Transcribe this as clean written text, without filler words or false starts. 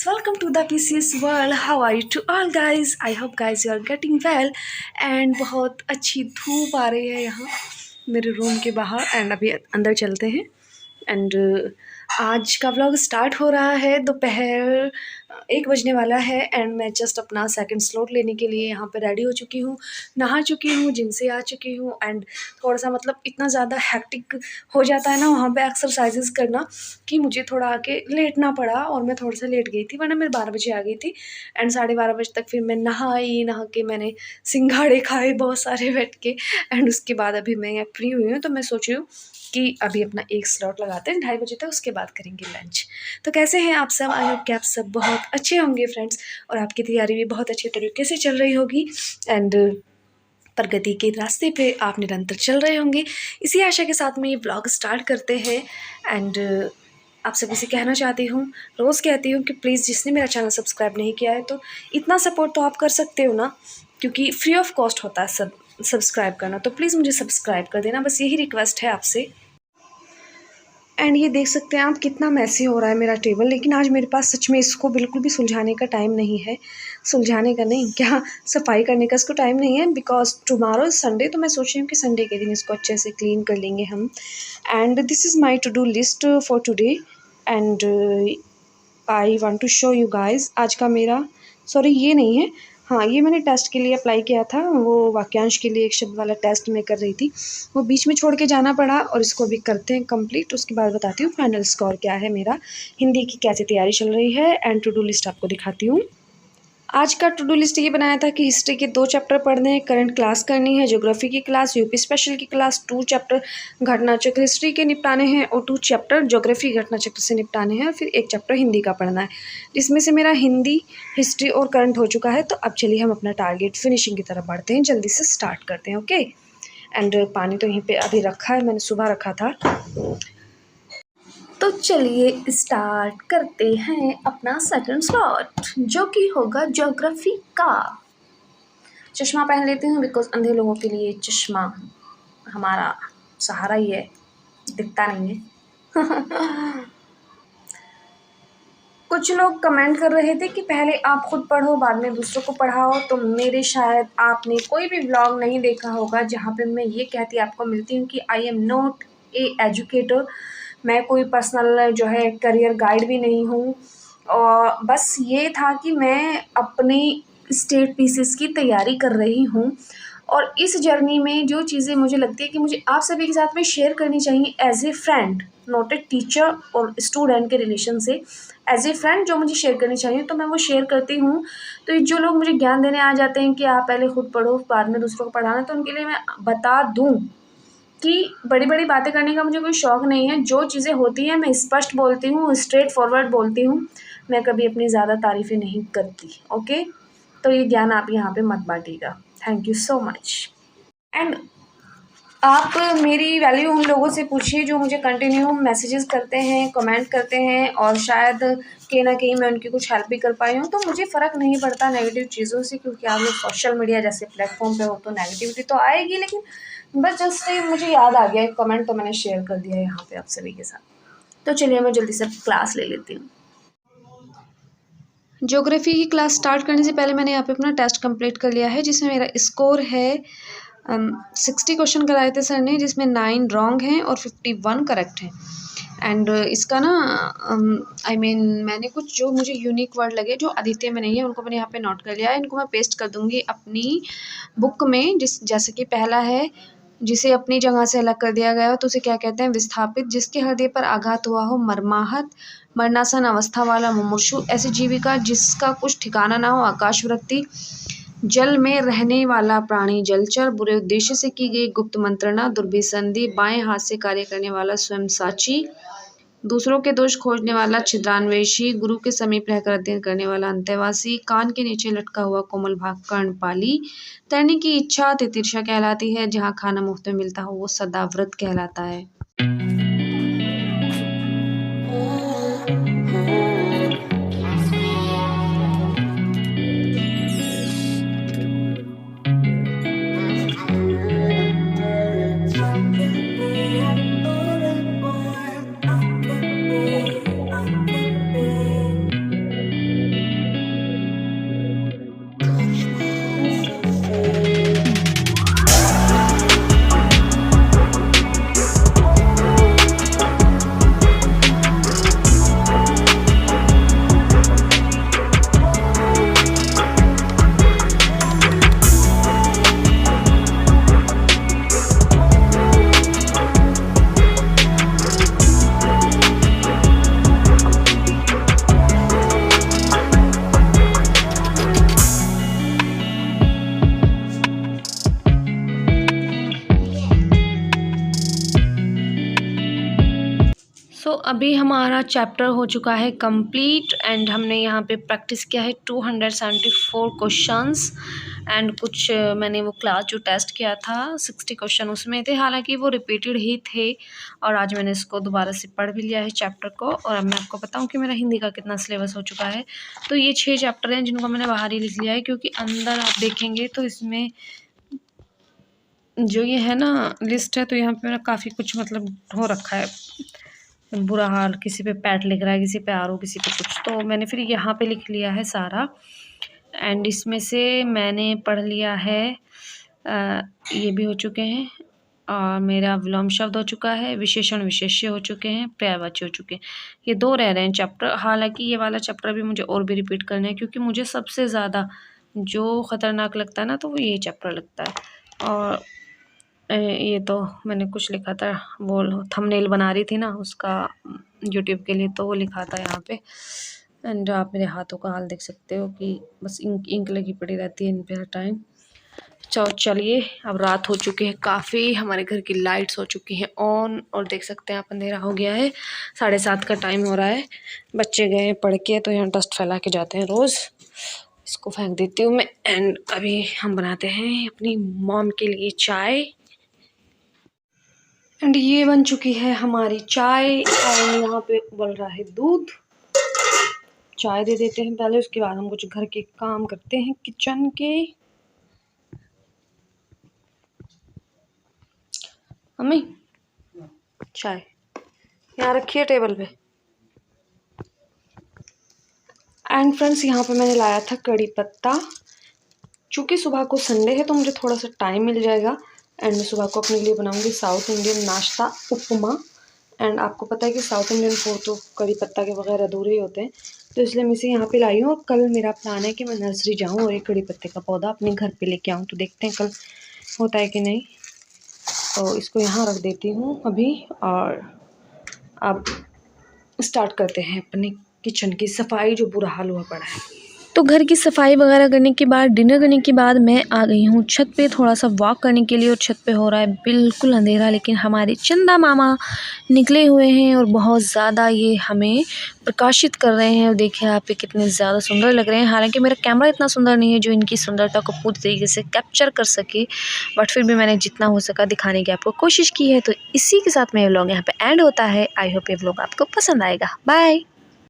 welcome to the PCS world. How are you to all guys? I hope guys you are getting well and बहुत अच्छी धूप आ रही है यहाँ मेरे रूम के बाहर एंड अभी अंदर चलते हैं एंड आज का व्लॉग स्टार्ट हो रहा है। दोपहर 1 बजने वाला है एंड मैं जस्ट अपना सेकंड स्लॉट लेने के लिए यहाँ पे रेडी हो चुकी हूँ, नहा चुकी हूँ, जिम से आ चुकी हूँ एंड थोड़ा सा मतलब इतना ज़्यादा हैक्टिक हो जाता है ना वहाँ पे एक्सरसाइजेस करना कि मुझे थोड़ा आके लेटना पड़ा और मैं थोड़ा सा लेट गई थी, वरना मैं 12 बजे आ गई थी एंड 12:30 बजे तक फिर मैं नहा के मैंने सिंघाड़े खाए बहुत सारे बैठ के एंड उसके बाद अभी मैं फ्री हुई हूँ। तो मैं सोच रही हूँ कि अभी अपना एक स्लॉट लगाते हैं 2:30 बजे तक, उसके बाद करेंगे लंच। तो कैसे हैं आप सब? आई होप कि आप सब बहुत अच्छे होंगे फ्रेंड्स और आपकी तैयारी भी बहुत अच्छे तरीके से चल रही होगी एंड प्रगति के रास्ते पे आप निरंतर चल रहे होंगे। इसी आशा के साथ में ये ब्लॉग स्टार्ट करते हैं एंड आप सभी से कहना चाहती हूँ, रोज़ कहती हूँ कि प्लीज़ जिसने मेरा चैनल सब्सक्राइब नहीं किया है तो इतना सपोर्ट तो आप कर सकते हो ना, क्योंकि फ्री ऑफ कॉस्ट होता है सब्सक्राइब करना। तो प्लीज़ मुझे सब्सक्राइब कर देना, बस यही रिक्वेस्ट है आपसे। एंड ये देख सकते हैं आप कितना मैसी हो रहा है मेरा टेबल, लेकिन आज मेरे पास सच में इसको बिल्कुल भी सुलझाने का टाइम नहीं है। सुलझाने का नहीं, क्या सफाई करने का इसको टाइम नहीं है, बिकॉज टुमारो इज़ संडे। तो मैं सोच रही हूँ कि संडे के दिन इसको अच्छे से क्लीन कर लेंगे हम। And this is my to do list for today and I want to show you guys. आज का मेरा ये नहीं है, हाँ ये मैंने टेस्ट के लिए अप्लाई किया था, वो वाक्यांश के लिए एक शब्द वाला टेस्ट मैं कर रही थी, वो बीच में छोड़ के जाना पड़ा और इसको अभी करते हैं कंप्लीट। उसके बाद बताती हूँ फाइनल स्कोर क्या है मेरा, हिंदी की कैसी तैयारी चल रही है एंड टू डू लिस्ट आपको दिखाती हूँ। आज का टू डू लिस्ट ये बनाया था कि हिस्ट्री के 2 चैप्टर पढ़ने हैं, करंट क्लास करनी है, ज्योग्राफी की क्लास, यूपी स्पेशल की क्लास, 2 चैप्टर घटना चक्र हिस्ट्री के निपटाने हैं और 2 चैप्टर ज्योग्राफी घटना चक्र से निपटाने हैं और फिर 1 चैप्टर हिंदी का पढ़ना है, जिसमें से मेरा हिंदी, हिस्ट्री और करंट हो चुका है। तो अब चलिए हम अपना टारगेट फिनिशिंग की तरफ बढ़ते हैं, जल्दी से स्टार्ट करते हैं। ओके एंड पानी तो यहीं पर अभी रखा है, मैंने सुबह रखा था। तो चलिए स्टार्ट करते हैं अपना सेकंड स्लॉट, जो कि होगा ज्योग्राफी का। चश्मा पहन लेती हूँ बिकॉज अंधे लोगों के लिए चश्मा हमारा सहारा ही है, दिखता नहीं है। कुछ लोग कमेंट कर रहे थे कि पहले आप खुद पढ़ो बाद में दूसरों को पढ़ाओ, तो मेरे शायद आपने कोई भी व्लॉग नहीं देखा होगा जहाँ पे मैं ये कहती आपको मिलती हूँ कि I am not a educator. मैं कोई पर्सनल करियर गाइड भी नहीं हूँ और बस ये था कि मैं अपनी स्टेट पीसीएस की तैयारी कर रही हूँ और इस जर्नी में जो चीज़ें मुझे लगती है कि मुझे आप सभी के साथ में शेयर करनी चाहिए as a friend, not a teacher और स्टूडेंट के रिलेशन से, एज ए फ्रेंड जो मुझे शेयर करनी चाहिए तो मैं वो शेयर करती हूँ। तो जो लोग मुझे ज्ञान देने आ जाते हैं कि आप पहले खुद पढ़ो बाद में दूसरों को पढ़ाना, तो उनके लिए मैं बता दूँ कि बड़ी बड़ी बातें करने का मुझे कोई शौक़ नहीं है। जो चीज़ें होती हैं मैं स्पष्ट बोलती हूँ, स्ट्रेट फॉरवर्ड बोलती हूँ, मैं कभी अपनी ज़्यादा तारीफ़ें नहीं करती। ओके, तो ये ज्ञान आप यहाँ पे मत बांटिएगा। Thank you so much. And आप मेरी वैल्यू उन लोगों से पूछिए जो मुझे कंटिन्यू मैसेजेस करते हैं, कमेंट करते हैं और शायद कहीं ना कहीं मैं उनकी कुछ हेल्प भी कर पाई हूँ। तो मुझे फ़र्क नहीं पड़ता नेगेटिव चीज़ों से, क्योंकि आप लोग सोशल मीडिया जैसे प्लेटफॉर्म पे हो तो नेगेटिविटी तो आएगी, लेकिन बस जस्ट मुझे याद आ गया एक कमेंट तो मैंने शेयर कर दिया यहाँ पे आप सभी के साथ। तो चलिए मैं जल्दी से क्लास ले लेती हूँ। ज्योग्राफी की क्लास स्टार्ट करने से पहले मैंने यहाँ पे अपना टेस्ट कंप्लीट कर लिया है, जिसमें मेरा स्कोर है 60 क्वेश्चन कराए थे सर ने, जिसमें 9 रॉन्ग हैं और 51 करेक्ट हैं। एंड इसका ना मैंने कुछ जो मुझे यूनिक वर्ड लगे जो आदित्य में नहीं है उनको मैंने यहाँ पे नोट कर लिया है। इनको मैं पेस्ट कर दूँगी अपनी बुक में, जैसे कि पहला है जिसे अपनी जगह से अलग कर दिया गया हो तो उसे क्या कहते हैं? विस्थापित। जिसके हृदय पर आघात हुआ हो, मर्माहत। मरणासन अवस्था वाला, मुमूर्षु। ऐसी जीविका जिसका कुछ ठिकाना ना हो, आकाशवृत्ति। जल में रहने वाला प्राणी, जलचर। बुरे उद्देश्य से की गई गुप्त मंत्रणा, दुर्भिसंधि। बाएं हाथ से कार्य करने वाला, स्वयं साची। दूसरों के दोष खोजने वाला, छिद्रान्वेषी। गुरु के समीप रहकर अध्ययन करने वाला, अंतेवासी। कान के नीचे लटका हुआ कोमल भाग, कर्णपाली। तैरने की इच्छा तितिर्षा कहलाती है। जहाँ खाना मुफ्त में मिलता हो वो सदाव्रत कहलाता है। अभी हमारा चैप्टर हो चुका है कंप्लीट एंड हमने यहाँ पे प्रैक्टिस किया है 274 क्वेश्चंस एंड कुछ मैंने वो क्लास जो टेस्ट किया था 60 क्वेश्चन उसमें थे, हालांकि वो रिपीटेड ही थे। और आज मैंने इसको दोबारा से पढ़ भी लिया है चैप्टर को। और अब मैं आपको बताऊं कि मेरा हिंदी का कितना सिलेबस हो चुका है। तो ये 6 चैप्टर हैं जिनको मैंने बाहर ही लिख लिया है, क्योंकि अंदर आप देखेंगे तो इसमें जो ये है ना लिस्ट है, तो यहाँ पे मेरा काफ़ी कुछ मतलब हो रखा है बुरा हाल। किसी पे पैट लिख रहा है, किसी पे आर ओ, किसी पे कुछ, तो मैंने फिर यहाँ पे लिख लिया है सारा। एंड इसमें से मैंने पढ़ लिया है ये भी हो चुके हैं, और मेरा विलोम शब्द हो चुका है, विशेषण विशेष्य हो चुके हैं, पर्यायवाची हो चुके हैं। ये 2 रह रहे हैं चैप्टर। हालांकि ये वाला चैप्टर भी मुझे और भी रिपीट करना है, क्योंकि मुझे सबसे ज़्यादा जो ख़तरनाक लगता है ना, तो वो ये चैप्टर लगता है। और ये तो मैंने कुछ लिखा था, वो थंबनेल बना रही थी ना उसका यूट्यूब के लिए, तो वो लिखा था यहाँ पे। एंड आप मेरे हाथों का हाल देख सकते हो कि बस इंक लगी पड़ी रहती है इन पे हर टाइम। चलिए, अब रात हो चुकी है काफ़ी, हमारे घर की लाइट्स हो चुकी हैं ऑन, और देख सकते हैं आप अंधेरा हो गया है, 7:30 का टाइम हो रहा है। बच्चे गए हैं पढ़ के, तो यहाँ डस्ट फैला के जाते हैं रोज़, इसको फेंक देती हूँ मैं। एंड अभी हम बनाते हैं अपनी मॉम के लिए चाय। एंड ये बन चुकी है हमारी चाय, और यहाँ पे उबल रहा है दूध। चाय दे देते हैं पहले, उसके बाद हम कुछ घर के काम करते हैं किचन के। मम्मी चाय यहाँ रखिए टेबल पे। एंड फ्रेंड्स, यहाँ पे मैंने लाया था कड़ी पत्ता। चूँकि सुबह को संडे है तो मुझे थोड़ा सा टाइम मिल जाएगा, एंड मैं सुबह को अपने लिए बनाऊंगी साउथ इंडियन नाश्ता उपमा। एंड आपको पता है कि साउथ इंडियन फूड तो कड़ी पत्ता के बगैर अधूरे ही होते हैं, तो इसलिए मैं इसे यहाँ पे लाई हूँ। और कल मेरा प्लान है कि मैं नर्सरी जाऊँ और एक कड़ी पत्ते का पौधा अपने घर पे लेके आऊँ, तो देखते हैं कल होता है कि नहीं। तो इसको यहाँ रख देती हूँ अभी, और अब स्टार्ट करते हैं अपने किचन की सफाई, जो बुरा हाल हुआ पड़ा है। तो घर की सफाई वगैरह करने के बाद, डिनर करने के बाद मैं आ गई हूँ छत पे थोड़ा सा वॉक करने के लिए। और छत पे हो रहा है बिल्कुल अंधेरा, लेकिन हमारे चंदा मामा निकले हुए हैं और बहुत ज़्यादा ये हमें प्रकाशित कर रहे हैं। और देखिए आप ये कितने ज़्यादा सुंदर लग रहे हैं। हालांकि मेरा कैमरा इतना सुंदर नहीं है जो इनकी सुंदरता को पूरी तरीके से कैप्चर कर सके, बट फिर भी मैंने जितना हो सका दिखाने की आपको कोशिश की है। तो इसी के साथ मेरा व्लॉग यहाँ पे एंड होता है। आई होप ये व्लॉग आपको पसंद आएगा। बाय।